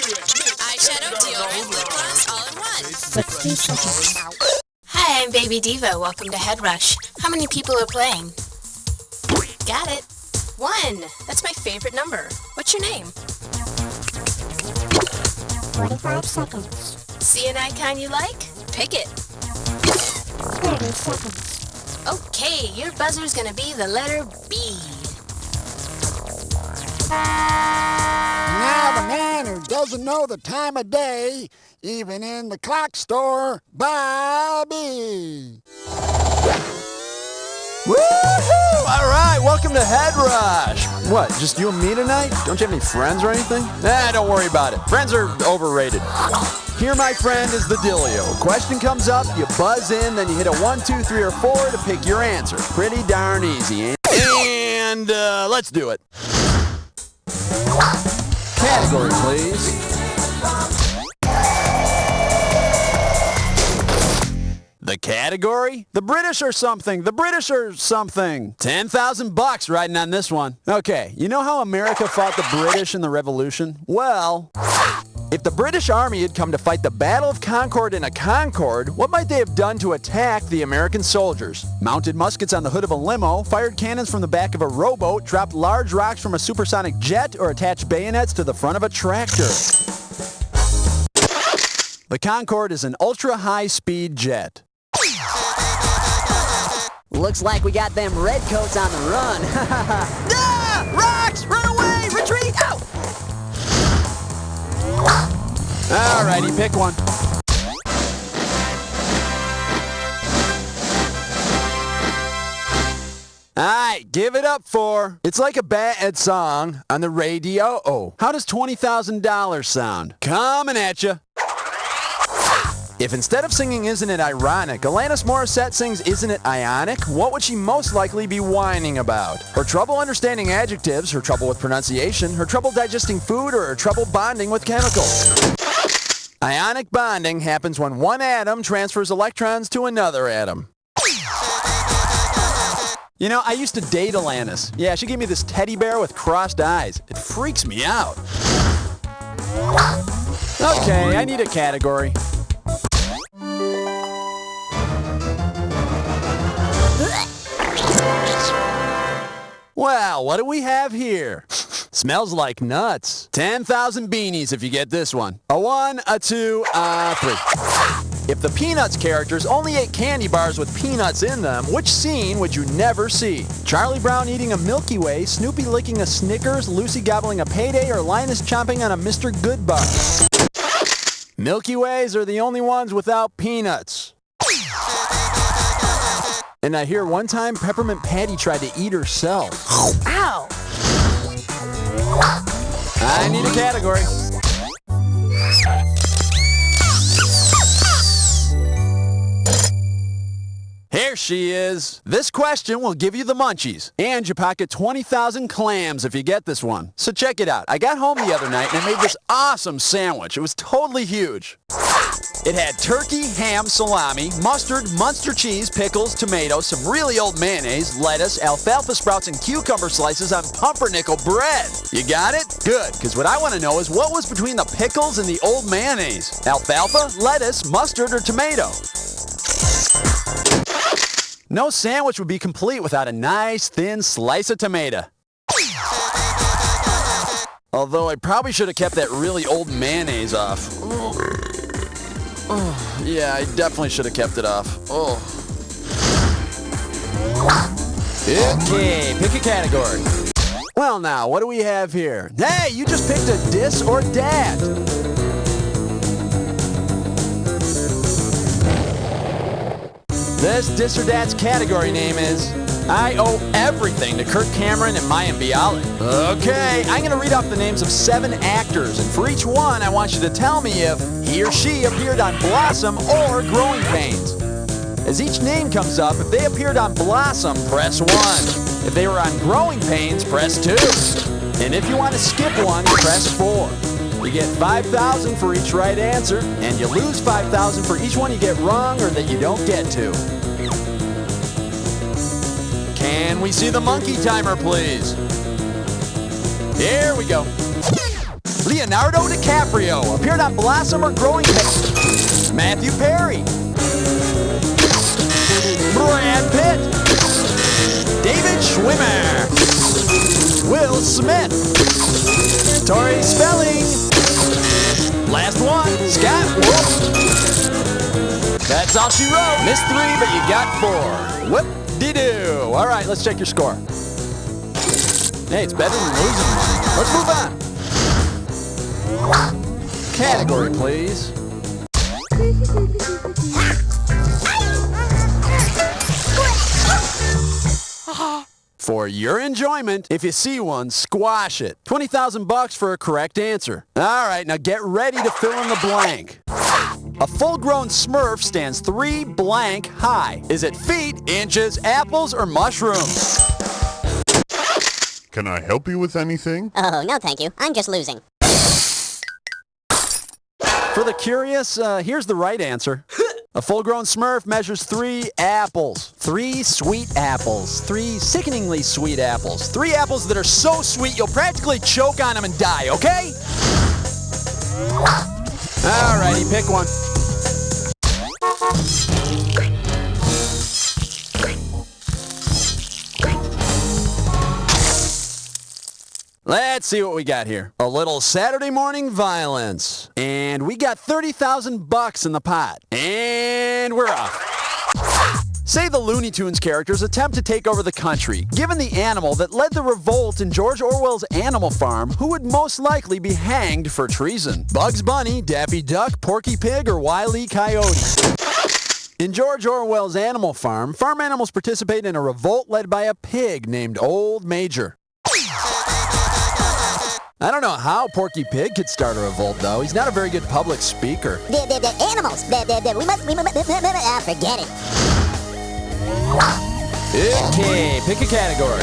Eyeshadow, deodorant, lip gloss, all in one. 60 seconds. Hi, I'm Baby Diva. Welcome to HEADRUSH. How many people are playing? Got it. 1. That's my favorite number. What's your name? 45 seconds. See an icon you like? Pick it. 30 seconds. Okay, your buzzer's gonna be the letter B. Now the man who doesn't know the time of day, even in the clock store, Bobby. Woohoo! All right, welcome to HEADRUSH. What, just you and me tonight? Don't you have any friends or anything? Nah, don't worry about it. Friends are overrated. Here, my friend, is the dealio. A question comes up, you buzz in, then you hit a 1, 2, 3, or 4 to pick your answer. Pretty darn easy, and let's do it. Category, please. The category? The British or something. The British or something. 10,000 bucks riding on this one. Okay, you know how America fought the British in the Revolution? Well, if the British Army had come to fight the Battle of Concord in a Concorde, what might they have done to attack the American soldiers? Mounted muskets on the hood of a limo, fired cannons from the back of a rowboat, dropped large rocks from a supersonic jet, or attached bayonets to the front of a tractor? The Concorde is an ultra-high-speed jet. Looks like we got them redcoats on the run. Ah! Rocks! Run away! Retreat! Ow! Alrighty, pick one. Alright, give it up for... It's like a bad song on the radio. Oh, how does $20,000 sound? Coming at you. If instead of singing Isn't It Ironic, Alanis Morissette sings Isn't It Ionic, what would she most likely be whining about? Her trouble understanding adjectives, her trouble with pronunciation, her trouble digesting food, or her trouble bonding with chemicals? Ionic bonding happens when one atom transfers electrons to another atom. You know, I used to date Alanis. Yeah, she gave me this teddy bear with crossed eyes. It freaks me out. Okay, I need a category. Well, what do we have here? Smells like nuts. 10,000 beanies if you get this one. A 1, a 2, a 3. If the Peanuts characters only ate candy bars with peanuts in them, which scene would you never see? Charlie Brown eating a Milky Way, Snoopy licking a Snickers, Lucy gobbling a Payday, or Linus chomping on a Mr. Goodbar? Milky Ways are the only ones without peanuts. And I hear one time Peppermint Patty tried to eat herself. Ow! I need a category. Here she is. This question will give you the munchies. And you pocket 20,000 clams if you get this one. So check it out. I got home the other night and I made this awesome sandwich. It was totally huge. It had turkey, ham, salami, mustard, Munster cheese, pickles, tomatoes, some really old mayonnaise, lettuce, alfalfa sprouts, and cucumber slices on pumpernickel bread. You got it? Good, because what I want to know is what was between the pickles and the old mayonnaise? Alfalfa, lettuce, mustard, or tomato? No sandwich would be complete without a nice, thin slice of tomato. Although I probably should have kept that really old mayonnaise off. Oh, yeah, I definitely should have kept it off. Oh. Okay, pick a category. Well now, what do we have here? Hey, you just picked a dis or dat. This dis or dat's category name is I Owe Everything to Kirk Cameron and Mayim Bialik. Okay, I'm going to read off the names of 7 actors, and for each one, I want you to tell me if he or she appeared on Blossom or Growing Pains. As each name comes up, if they appeared on Blossom, press 1. If they were on Growing Pains, press 2. And if you want to skip one, press 4. You get 5,000 for each right answer, and you lose 5,000 for each one you get wrong or that you don't get to. Can we see the monkey timer, please? Here we go. Leonardo DiCaprio appeared on Blossom or Growing Pains. Matthew Perry. Brad Pitt. David Schwimmer. Will Smith. Tori Spelling. Last one, Scott Wolf. That's all she wrote. Missed 3, but you got 4. Whoop-de-doo. All right, let's check your score. Hey, it's better than losing money. Let's move on. Category, please. For your enjoyment, if you see one, squash it. 20,000 bucks for a correct answer. All right, now get ready to fill in the blank. A full-grown Smurf stands 3 blank high. Is it feet, inches, apples, or mushrooms? Can I help you with anything? Oh, no thank you. I'm just losing. For the curious, here's the right answer. A full-grown Smurf measures 3 apples. 3 sweet apples. 3 sickeningly sweet apples. 3 apples that are so sweet you'll practically choke on them and die, okay? Alrighty, pick one. Let's see what we got here. A little Saturday morning violence. And we got 30,000 bucks in the pot. And we're off. Say the Looney Tunes characters attempt to take over the country. Given the animal that led the revolt in George Orwell's Animal Farm, who would most likely be hanged for treason? Bugs Bunny, Daffy Duck, Porky Pig, or Wile E. Coyote? In George Orwell's Animal Farm, farm animals participate in a revolt led by a pig named Old Major. I don't know how Porky Pig could start a revolt, though. He's not a very good public speaker. The animals. Forget it. Okay, pick a category.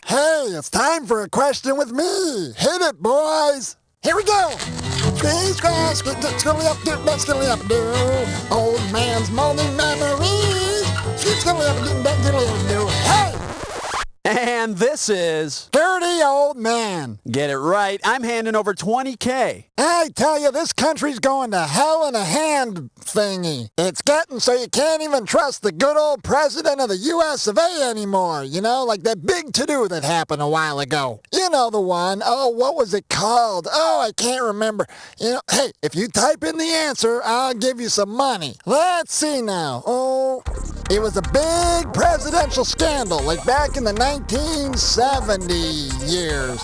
Hey, it's time for a question with me. Hit it, boys. Here we go. These guys get up do. Old man's morning memories. Hey! And this is... Dirty old man. Get it right. I'm handing over 20K. I tell you, this country's going to hell in a hand thingy. It's getting so you can't even trust the good old president of the US of A anymore. You know, like that big to-do that happened a while ago. You know the one. Oh, what was it called? Oh, I can't remember. You know, hey, if you type in the answer, I'll give you some money. Let's see now. Oh, it was a big presidential scandal, like back in the 1970 years.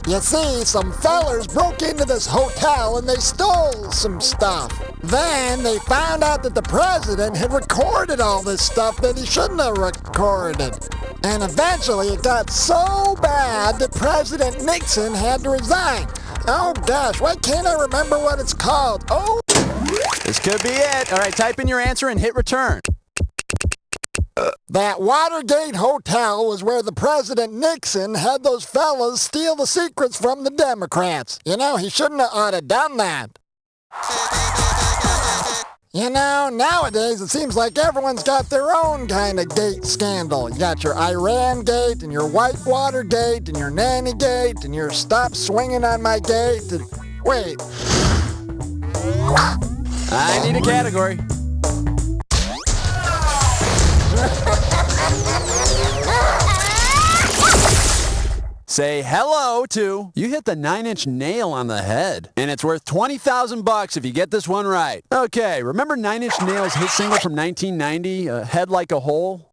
You see, some fellers broke into this hotel and they stole some stuff. Then they found out that the president had recorded all this stuff that he shouldn't have recorded. And eventually it got so bad that President Nixon had to resign. Oh gosh, why can't I remember what it's called? Oh! This could be it. All right, type in your answer and hit return. That Watergate Hotel was where the President Nixon had those fellas steal the secrets from the Democrats. You know, he shouldn't have ought to done that. You know, nowadays it seems like everyone's got their own kind of gate scandal. You got your Iran gate, and your Whitewater gate, and your Nanny gate, and your Stop Swinging on My gate, and... Wait. I need a category. Say hello to... You hit the 9-inch nail on the head. And it's worth 20,000 bucks if you get this one right. Okay, remember 9-Inch Nails' hit single from 1990, Head Like a Hole?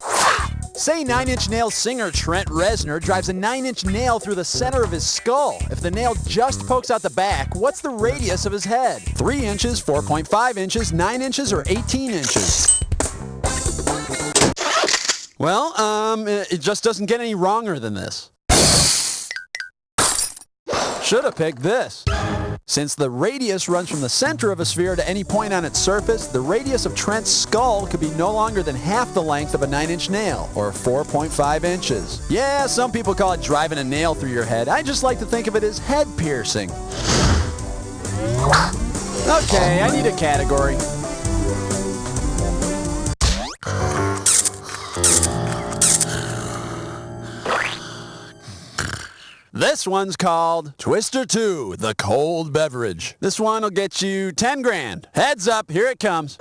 Say 9-Inch Nails singer Trent Reznor drives a 9-inch nail through the center of his skull. If the nail just pokes out the back, what's the radius of his head? 3 inches, 4.5 inches, 9 inches, or 18 inches? Well, it just doesn't get any wronger than this. Should have picked this. Since the radius runs from the center of a sphere to any point on its surface, the radius of Trent's skull could be no longer than half the length of a 9-inch nail, or 4.5 inches. Yeah, some people call it driving a nail through your head. I just like to think of it as head piercing. Okay, I need a category. This one's called Twister 2, the cold beverage. This one will get you 10 grand. Heads up, here it comes.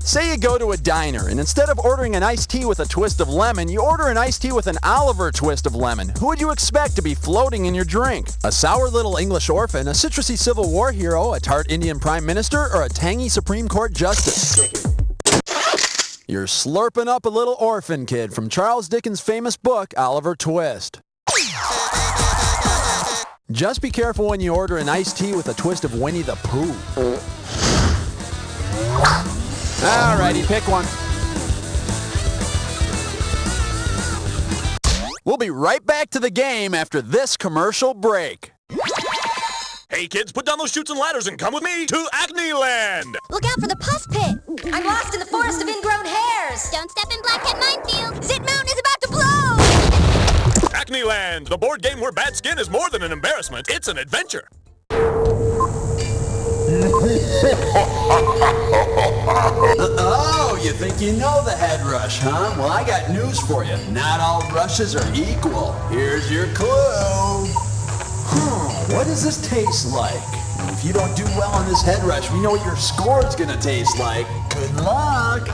Say you go to a diner, and instead of ordering an iced tea with a twist of lemon, you order an iced tea with an Oliver twist of lemon. Who would you expect to be floating in your drink? A sour little English orphan, a citrusy Civil War hero, a tart Indian prime minister, or a tangy Supreme Court justice? You're slurping up a little orphan kid from Charles Dickens' famous book, Oliver Twist. Just be careful when you order an iced tea with a twist of Winnie the Pooh. Alrighty, pick one. We'll be right back to the game after this commercial break. Hey kids, put down those chutes and ladders and come with me to Acne Land! Look out for the pus pit! I'm lost in the forest of ingrown hairs! Don't step in Blackhead Minefield! Zit Mountain is about to blow! Acne Land, the board game where bad skin is more than an embarrassment, it's an adventure! Oh, you think you know the head rush, huh? Well, I got news for you. Not all rushes are equal. Here's your clue. What does this taste like? If you don't do well on this head rush, we know what your score's gonna taste like. Good luck.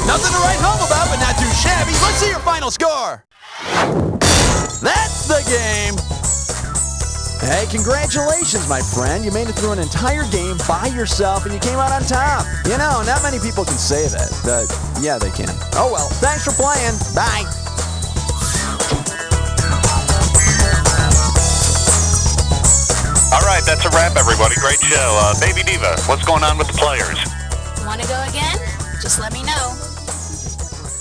Nothing to write home about, but not too shabby. Let's see your final score. That's the game. Hey, congratulations, my friend. You made it through an entire game by yourself, and you came out on top. You know, not many people can say that, but yeah, they can. Oh, well, thanks for playing. Bye. All right, that's a wrap, everybody. Great show. Baby Diva, what's going on with the players? Want to go again? Just let me know.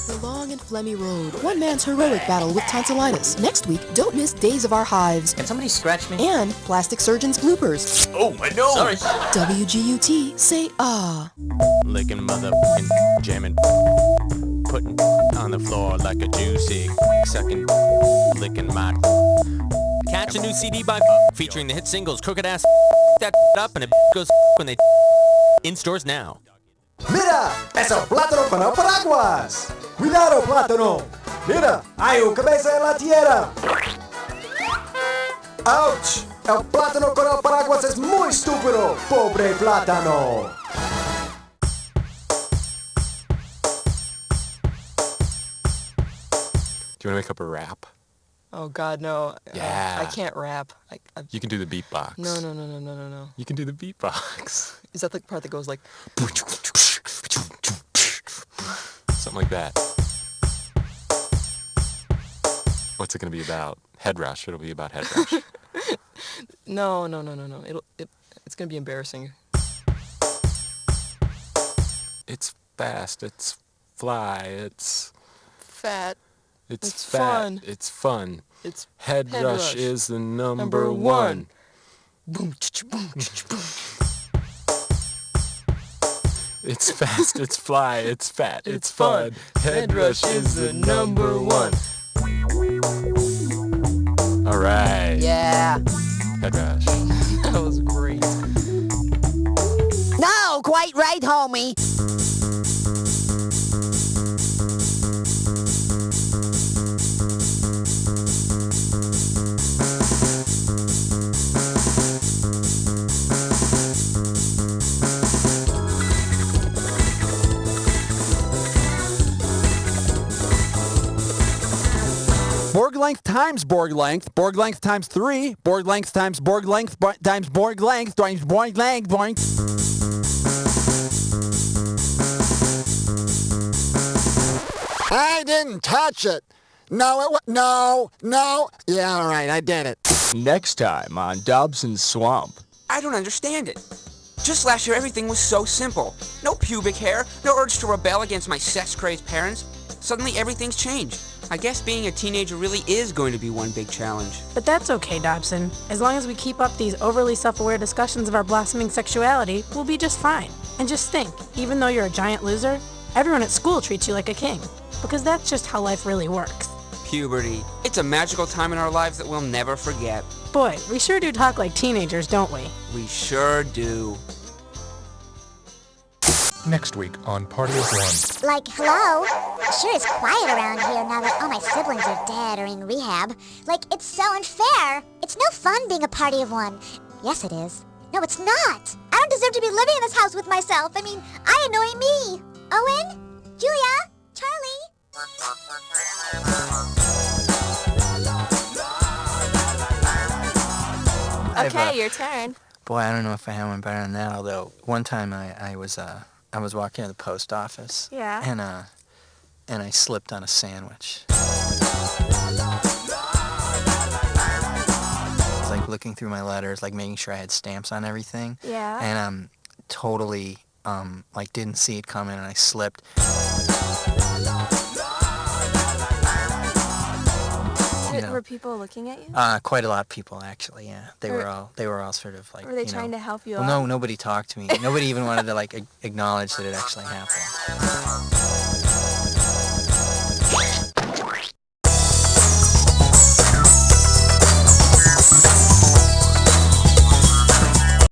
The long and phlegmy road. One man's heroic battle with tonsillitis. Next week, don't miss Days of Our Hives. Can somebody scratch me? And Plastic Surgeon's bloopers. Oh, my nose! Sorry. WGUT, say ah. Licking motherfucking jamming, putting on the floor like a juicy, sucking, licking my. Catch a new CD by featuring the hit singles Crooked Ass that up and it goes when they in stores now. Mira, es el plátano para paraguas. Cuidado, plátano. Mira, hay un cabeza en la tierra. Ouch, el plátano con el paraguas es muy estúpido. Pobre plátano. Do you want to make up a rap? Oh God, no. Yeah. I can't rap. You can do the beatbox. No. You can do the beatbox. Is that the part that goes like? Something like that. What's it going to be about? Head rush. It'll be about head rush. No. It's gonna be embarrassing. It's fast. It's fly. It's Fat. It's fat. fun. It's fun. It's Head Head rush rush. is the Number number one. one. boom, boom. It's fast, it's fly, it's fat, it's fun. HEADRUSH is the number one. All right. Yeah. HEADRUSH. That was great. No, quite right, homie. Borg length times Borg length times 3, Borg length times Borg length times Borg length times Borg length, Borg. I didn't touch it. No, no. Yeah, all right, I did it. Next time on Dobson's Swamp. I don't understand it. Just last year, everything was so simple. No pubic hair, no urge to rebel against my sex-crazed parents. Suddenly, everything's changed. I guess being a teenager really is going to be one big challenge. But that's okay, Dobson. As long as we keep up these overly self-aware discussions of our blossoming sexuality, we'll be just fine. And just think, even though you're a giant loser, everyone at school treats you like a king. Because that's just how life really works. Puberty. It's a magical time in our lives that we'll never forget. Boy, we sure do talk like teenagers, don't we? We sure do. Next week on Party of One. Like, hello? Sure is quiet around here now that all my siblings are dead or in rehab. Like, it's so unfair. It's no fun being a party of one. Yes, it is. No, it's not. I don't deserve to be living in this house with myself. I mean, I annoy me. Owen? Julia? Charlie? Okay, your turn. Boy, I don't know if I have one better than that, although one time I was walking to the post office. Yeah. And I slipped on a sandwich. I was like looking through my letters, like making sure I had stamps on everything. Yeah. And totally like didn't see it coming, and I slipped. Were people looking at you? Quite a lot of people, actually. Yeah, they were all sort of like. Were they trying to help you out? out? No, nobody talked to me. Nobody even wanted to like acknowledge that it actually happened.